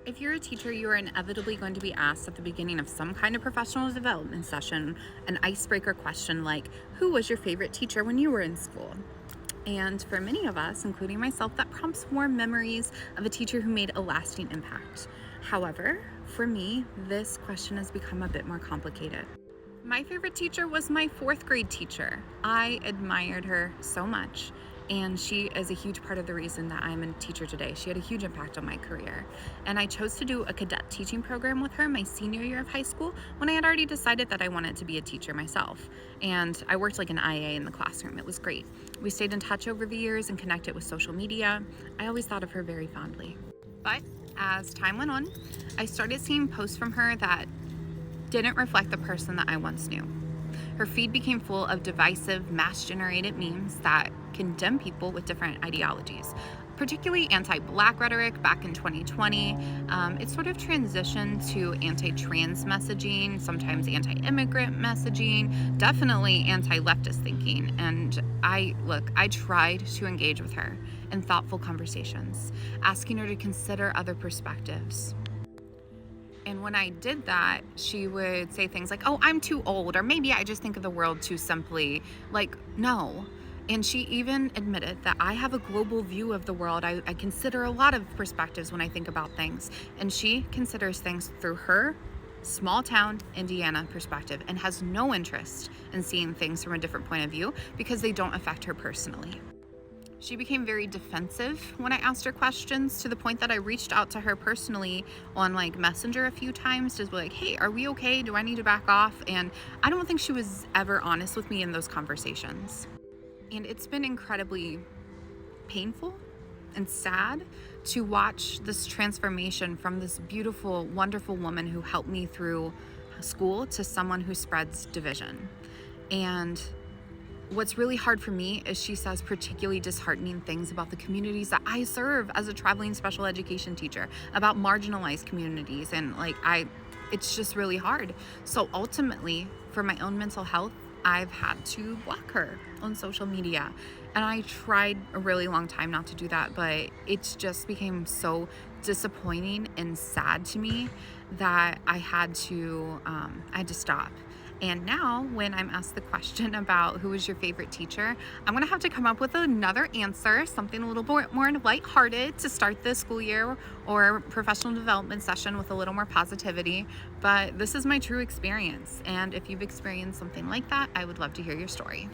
If you're a teacher, you are inevitably going to be asked at the beginning of some kind of professional development session an icebreaker question like, who was your favorite teacher when you were in school? And for many of us, including myself, that prompts warm memories of a teacher who made a lasting impact. However, for me, this question has become a bit more complicated. My favorite teacher was my fourth grade teacher. I admired her so much, and she is a huge part of the reason that I'm a teacher today. She had a huge impact on my career. And I chose to do a cadet teaching program with her my senior year of high school when I had already decided that I wanted to be a teacher myself. And I worked like an IA in the classroom. It was great. We stayed in touch over the years and connected with social media. I always thought of her very fondly. But as time went on, I started seeing posts from her that didn't reflect the person that I once knew. Her feed became full of divisive, mass generated memes that condemn people with different ideologies, particularly anti Black rhetoric back in 2020. It sort of transitioned to anti trans messaging, sometimes anti immigrant messaging, definitely anti leftist thinking. And I tried to engage with her in thoughtful conversations, asking her to consider other perspectives. And when I did that, she would say things like, oh, I'm too old, or maybe I just think of the world too simply. Like, no. And she even admitted that I have a global view of the world. I consider a lot of perspectives when I think about things. And she considers things through her small town Indiana perspective and has no interest in seeing things from a different point of view because they don't affect her personally. She became very defensive when I asked her questions to the point that I reached out to her personally on like Messenger a few times to be like, hey, are we okay? Do I need to back off? And I don't think she was ever honest with me in those conversations. And it's been incredibly painful and sad to watch this transformation from this beautiful, wonderful woman who helped me through school to someone who spreads division. And what's really hard for me is she says particularly disheartening things about the communities that I serve as a traveling special education teacher, about marginalized communities. And it's just really hard. So ultimately, for my own mental health, I've had to block her on social media. And I tried a really long time not to do that, but it's just became so disappointing and sad to me that I had to stop. And now, when I'm asked the question about who is your favorite teacher, I'm gonna have to come up with another answer, something a little more lighthearted to start the school year or professional development session with a little more positivity. But this is my true experience. And if you've experienced something like that, I would love to hear your story.